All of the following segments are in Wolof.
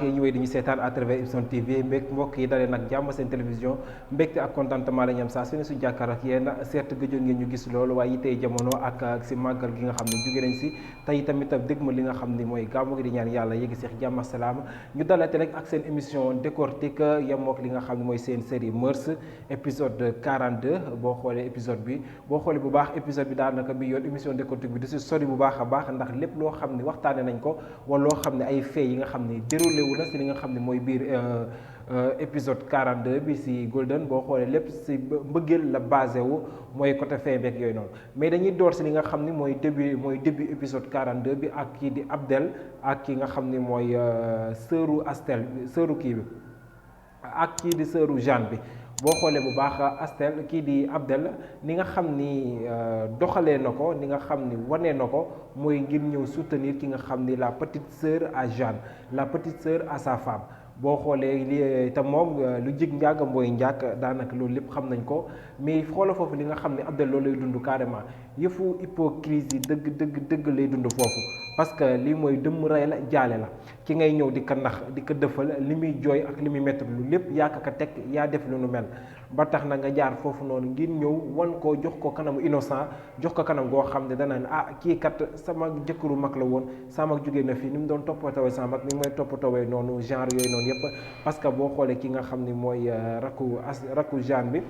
yi ñu wéy di ñu seetaan à travers Ibyson TV mbokk yi dalee nag jàmm seen télévision mbégte ak contentement la ñu am saa su ne su jàkkaar ak yéen certes gëjoon ngeen ñu gis loolu waaye tey jamono ak si màggal gi nga xam ne jóge nañ si tey tamit dégg ma li nga xam ne mooy gàmmu gi di ñaan yàlla yéegi seex jàmm ak salaam ñu dalate rek ak seen émission décortique yemook li nga xam ne mooy seen série Mœurs épisode 42 boo xoolee épisode bi boo xoolee bu baax épisode bi daanaka bi yoon émission décortique bi du si sori bu baax a baax ndax lépp loo xam ne waxtaane nañ ko wala loo xam ne ay faits yi nga xam ne déroulé wu na si li nga xam ne mooy biir épisode 42 bi si Golden boo xoolee lépp si mbëggeel la basé wu mooy côté fin beeg yooyu noonu mais dañuy door si li nga xam ni mooy début épisode 42 bi ak kii di Abdel ak ki nga xam ni mooy sëru Astel sëru kii bi ak kii di sëru Jeanne bi boo xoolee bu baax Astel kii di Abdel ni nga xam ni doxalee na ko ni nga xam ni wanee na ko mooy ngir ñëw soutenir ki nga xam ni la petite sœur à Jeanne la petite sœur à sa femme boo xoolee li te moom lu jig njàgg mbooy njàkk daanaka loolu lépp xam nañ ko mais xoola foofu li nga xam ne Abdel loolu lay dund carrément yëfu hypocrisie dëgg lay dund foofu parce que lii mooy dëmm rey la jaale la ki ngay ñëw di ko nax di ko dëfal li muy jooy ak li muy métti lu lépp yaa ko teg yaa def lu nu mel ba tax na nga jaar foofu noonu ngir ñëw wan ko jox ko kanamu innocent jox ko kanam goo xam ne dana ne kii kat sama jëkkëru mag la woon sama mag jógee na fii ni mu doon toppatawee sama mag ni mooy toppatawee noonu genre yooyu noonu yëpp parce que boo xoolee ki nga xam ni mooy rakku Jeanne bi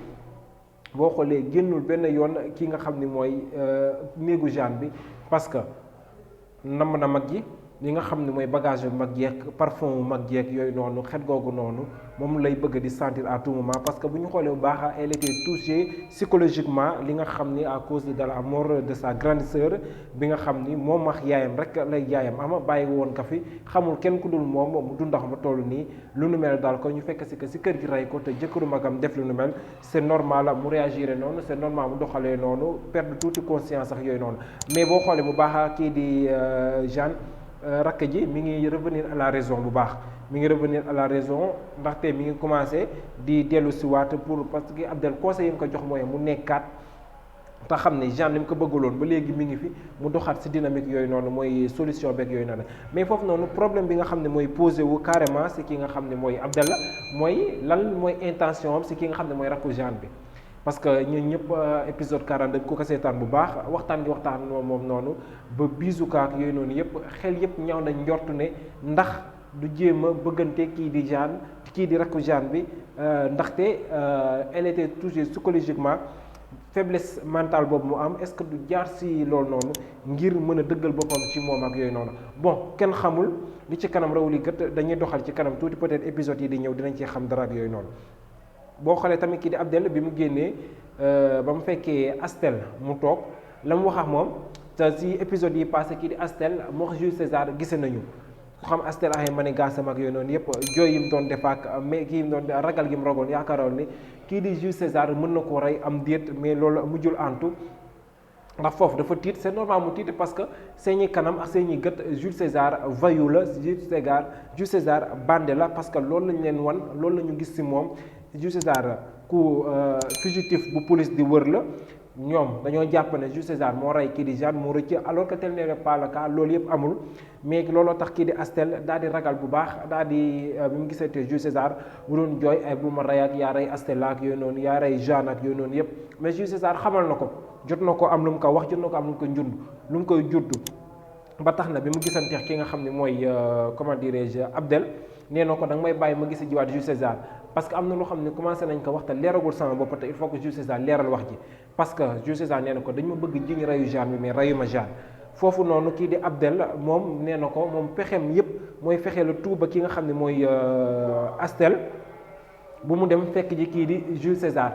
boo xoolee génnul benn yoon ki nga xam ni mooy néegu Jeanne bi parce que namm na mag ji li nga xam ne mooy bagage bu mag jeeg parfum bu mag jeeg yooyu noonu xet googu noonu moom lay bëgg di sentir à tout moment parce que bu ñu xoolee bu baax elle était touchée psychologiquement li nga xam ni à cause de la mort de sa grande sœur bi nga xam ni moom ak yaayam rek lay yaayam ama bàyyi woon ka fi xamul kenn ku dul moom mu dundax ba toll nii lu nu mel daal ko ñu fekk si que si kër gi rey ko te jëkkëru magam def lu nu mel c'est normal mu réagir noonu c'est normal mu doxalee noonu perdre tuuti conscience ak yooyu noonu mais boo xoolee bu baax kii di Jeanne rakk ji mi ngi revenir à la raison bu baax mi ngi revenir à la raison ndaxte mi ngi commencé di dellu si waat pour parce que Abdel conseil yi nga ko jox mooy mu nekkaat te xam ne Jeanne ni mu ko bëggaloon ba léegi mi ngi fi mu doxaat si dynamique yooyu noonu mooy solution beeg yooyu noonu mais foofu noonu problème bi nga xam ne mooy posé wu carrément si ki nga xam ne mooy Abdel la mooy lan mooy intention am si ki nga xam ne mooy rakku Jeanne bi. parce que ñun ñëpp épisode 42 ku ko seetaan bu baax waxtaan moom noonu ba bisukaak yooyu noonu yëpp xel yëpp ñaaw nañ njortu ne ndax du jéem a bëggante kii di Jeanne kii di rakku Jeanne bi ndaxte elle était touchée psychologiquement faiblesse mentale boobu mu am est-ce que du jaar si loolu noonu ngir mën a dëggal boppam ci moom ak yooyu noonu bon kenn xamul li ci kanam raw li gët dañuy doxal ci kanam tuuti peut-être épisodes yi di ñëw dinañ ci xam dara ak yooyu noonu. boo xoolee tamit kii di Abdel bi mu génnee ba mu fekkee Astel mu toog la mu wax ak moom te si épisode yi passé kii di Astel moo wax Jules César gise nañu ku xam Astel ay manigasam ak yooyu noonu yëpp jooy yi mu doon def ak mais kii mu doon ragal gi mu rogoon yaakaaroon ni kii di Jules César mën na koo rey am déet mais loolu mujjul antu ndax foofu dafa tiit c'est normal mu tiit parce que seeni kanam ak seeni gët Jules César voyou la Jules César bande la parce que loolu lañ leen wan loolu la ñu gis si moom Jules César ku fugitif bu police di wër la ñoom dañoo jàpp ne Jules César moo rey kii di Jeanne moo rëcc alors que tel n'est pas le cas loolu yëpp amul mais looloo tax kii di Astel daal di ragal bu baax daal di bi mu gisatee Jules César mu doon jooy ay bu ma rey ak yaa rey Astel ak yooyu noonu yaa rey Jeanne ak yooyu noonu yëpp mais Jules César xamal na ko jot na ko am lu mu ko wax jot na ko am lu mu ko njund lu mu koy judd ba tax na bi mu gisanteex ki nga xam ne mooy comment dirais-je Abdel nee na ko da nga may bàyyi ma gis jiwaat Jules César parce que am na loo xam ne commencé nañ ko wax te leeragul sama bopp te il faut que Jules César leeral wax ji parce que Jules César nee na ko dañ ma bëgg jiñ reyu Jeanne bi mais reyu ma Jeanne foofu noonu kii di Abdel moom nee na ko moom pexeem yépp mooy fexe la tuuba ki nga xam ne mooy Astel bu mu dem fekk ji kii di Jules César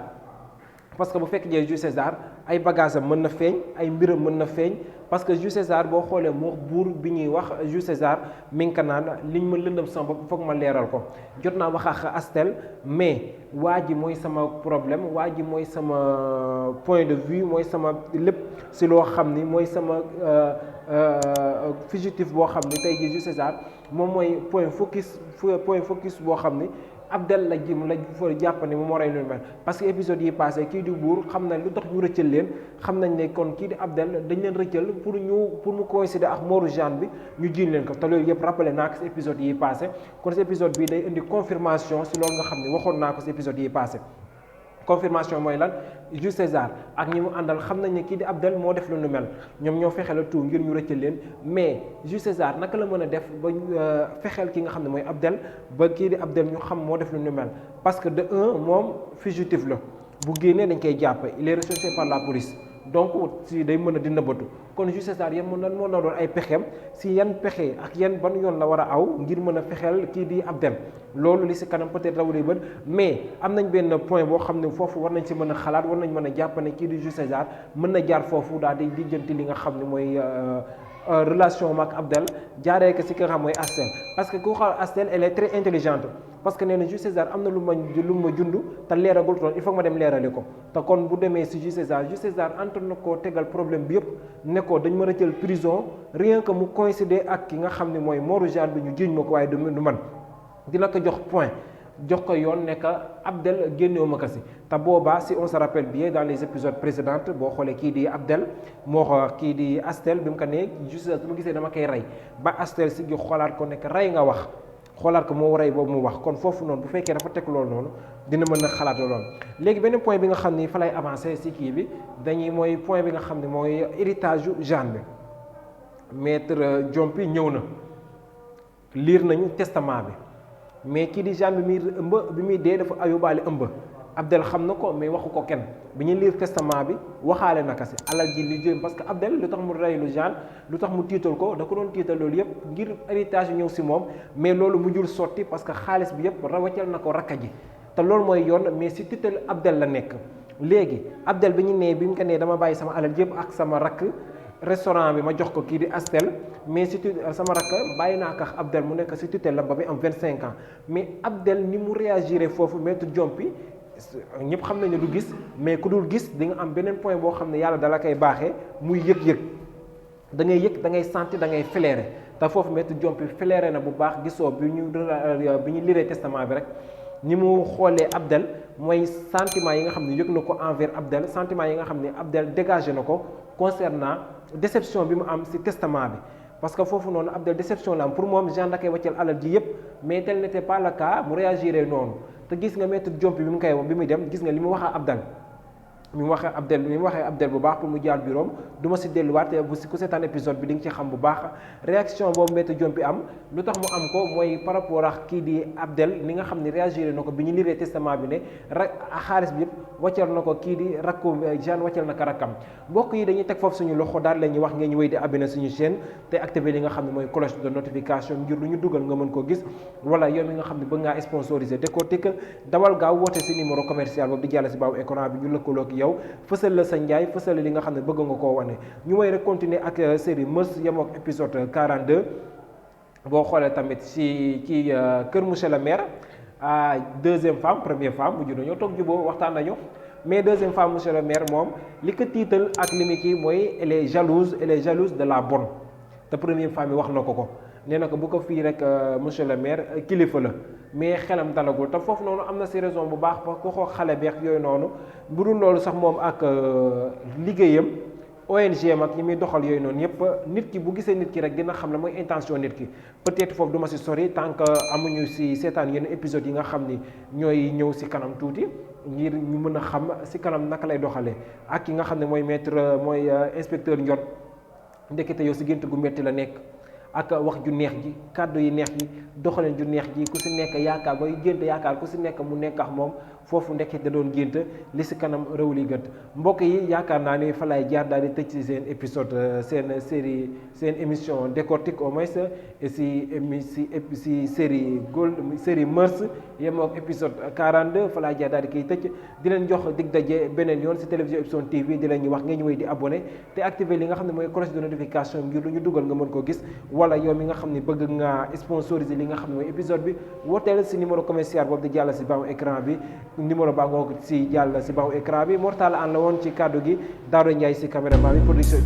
parce que bu fekk jee Jules César ay bagages am mën na feeñ ay mbiram mën na feeñ parce que Jules César boo xoolee moo buur bi ñuy wax Jules César mi ngi ko naan liñ ma lëndam sama bopp foog ma leeral ko jot naa wax ak Astel mais waa ji mooy sama problème waa ji mooy sama point de vue mooy sama lépp si loo xam ni mooy sama fugitif boo xam ni tey jii Jules César moom mooy point focus boo xam ni Abdel la fa jàpp ne moom moo rey lu mel parce que épisode yi passé kii di buur xam na lu tax ñu rëccal leen xam nañ ne kon kii di Abdel dañ leen rëccal pour mu coïncider ak mooru Jeanne bi ñu jiiñ leen ko te loolu yëpp rappelé naa ko si épisode yi passé kon si épisode bi day indi confirmation si loolu nga xam ne waxoon naa ko si épisode yi passé confirmation mooy lan Jules César ak ñi mu àndal xam nañ ne kii di Abdel moo def lu nu mel ñoom ñoo fexeel tout ngir ñu rëccal leen mais Jules César naka la mën a def ba fexeel ki nga xam ne mooy Abdel ba kii di Abdel ñu xam moo def lu nu mel parce que de un moom fugitif la bu génnee dañ koy jàpp il est recherché par la police donc si day mën a di nëbbatu kon Jules César yan mën na doon ay pexeem si yan pexe ak yan ban yoon la war a aw ngir mën a fexeel kii di Abdel loolu li si kanam peut-être rawuli bët mais am nañ benn point boo xam ne foofu war nañ si mën a xalaat war nañ mën a jàpp ne kii di Jules César mën na jaar foofu daal di lijjanti li nga xam ne mooy relation ak Abdel jaaree ko si ki nga xam mooy Astel parce que ku xool Astel elle est très intelligente parce que nee na Jules César am na lu ma jund te leeragul toon il faut ma dem leerali ko te kon bu demee si Jules César antan na koo tegal problème bi yëpp ne ko dañ mën a jël prison rien que mu coïncider ak ki nga xam ne mooy mooru Jeanne bi ñu jiiñ ma ko waaye du man dina ko jox point jox ko yoon ne que Abdel génnewu ma ko si te boobaa si on se rappelle bien dans les épisodes précédents boo xoolee kii di Abdel moo ko kii di Astel bi mu ko nee Jules César su ma gisee dama koy rey ba Astel si gi xoolaat ko nekk rey nga wax xoolaat ko moo rey boobu mu wax kon foofu noonu bu fekkee dafa teg loolu noonu dina mën a xalaat loolu léegi beneen point bi nga xam ni fa lay avancé si kii bi dañuy mooy point bi nga xam ne mooy héritage yu Jeanne bi maître Diompi ñëw na liir nañu testament bi mais kii di Jeanne bi muy dee dafa ayóbbaale ëmb Abdel xam na ko mais waxu ko kenn bi ñuy lire testament bi waxaale naka si alal ji li jëm parce que Abdel lu tax mu rey lu Jeanne lu tax mu tiital ko da ko doon tiital loolu yëpp ngir héritage ñëw si moom mais loolu mujjul sotti parce que xaalis bi yëpp rawaccal na ko rakka ji te loolu mooy yoon mais si tiital Abdel la nekk léegi Abdel bi ñu nee bi mu ko nee dama bàyyi sama alal yëpp ak sama rakk restaurant bi ma jox ko kii di Astel mais si sama rakk bàyyi naa ko Abdel mu nekk si tutelle la ba muy am 25 ans mais Abdel ni mu réagiré foofu maître Diompi ñëpp xam nañ ne du gis mais ku dul gis di nga am beneen point boo xam ne yàlla dala koy baaxee muy yëg-yëg da ngay yëg da ngay sentir da ngay flairé te foofu maître Diompi flairé na bu baax gisoo bi ñu liree testament bi rek ni mu xoolee Abdel mooy sentiment yi nga xam ne yëg na ko envers Abdel sentiment yi nga xam ne Abdel dégagé na ko concernant déception bi mu am ci testament bi parce que foofu noonu Abdel déception la am pour moom Jeanne da koy wàcceel alal ji yëpp mais tel n'était pas le cas mu réagiré noonu te gis nga maître Diompi bi mu koy wax bi muy dem gis nga li mu wax Abdel mi mu waxee Abdel bu baax pour mu jaar bureau du ma si delluwaat bu si ku seetaan épisode bi di nga ci xam bu baax réaction boobu maître Diompi am lu tax mu am ko mooy par rapport ak kii di Abdel ni nga xam ne réagiré na ko bi ñu liree testament bi ne xaalis bi yëpp wàccal na ko kii di rakku Jeanne wàccal na ko rakkam mbokk yi dañuy teg foofu suñu loxo daal la ñuy wax ngeen ñu wéy di abonné suñu chaîne te activé li nga xam ne mooy cloche de notification ngir lu ñu dugal nga mën koo gis wala yow mi nga xam ne bëgg ngaa sponsorisé décortique dawal gaaw woote si numéro commercial boobu di jàll si baawu écran bi ñu lëkkaloo yow fësal la sa njaay fësal li nga xam ne bëgg nga koo wane ñu way rek continuer ak série Mœurs yemoo ak épisode 42 boo xoolee tamit ci kër monsieur le maire deuxième femme première femme mujj nañoo toog juboo waxtaan nañu mais deuxième femme monsieur le maire moom li ko tiital ak li mu kii mooy elle est jalouse de la bonne te première femme yi wax na ko nee na ko bu ko fii rek monsieur le maire kilifa la mais xelam dalagul te foofu noonu am na si raison bu baax parce que ko xale beex yooyu noonu bu dul loolu sax moom ak liggéeyam ONG ak ñi muy doxal yooyu noonu yëpp nit ki bu gisee nit ki rek dina xam ne mooy intention nit ki peut-être foofu duma si sori tant que amuñu si seetaan yenn épisodes yi nga xam ni ñooy ñëw si kanam tuuti ngir ñu mën a xam si kanam naka lay doxalee ak ki nga xam ne mooy mooy inspecteur Ndiot ndekete yow si gént gu métti la nekk ak wax ju neex ji kàddu yi neex ji doxalin ju neex ji ku si nekk yaakaar bay gént yaakaar ku si nekk mu nekk ak moom foofu ndekete da doon gént li si kanam réew li gët mbokk yi yaakaar naa ni fa lay jaar daal di tëj si seen épisode seen série seen émission décortique au moins si série série Mœurs yemoo ak épisode 42 fa lay jaar daal di koy tëj di leen jox dig daje beneen yoon si télévision Ipson TV di leen ñu wax ngeen ñu wéy di abonné te activer li nga xam ne mooy cloche de notification ngir lu ñu dugal nga mën ko gis wala yow mi nga xam ne bëgg nga sponsoriser li nga xam ne mooy épisode bi wooteel si numéro commercial boobu di jàll si baamu écran bi numéro baa ngoo si jàll si baamu écran bi Mortala an la woon ci kàddu gi Daouda Ndiaye si caméraman bi production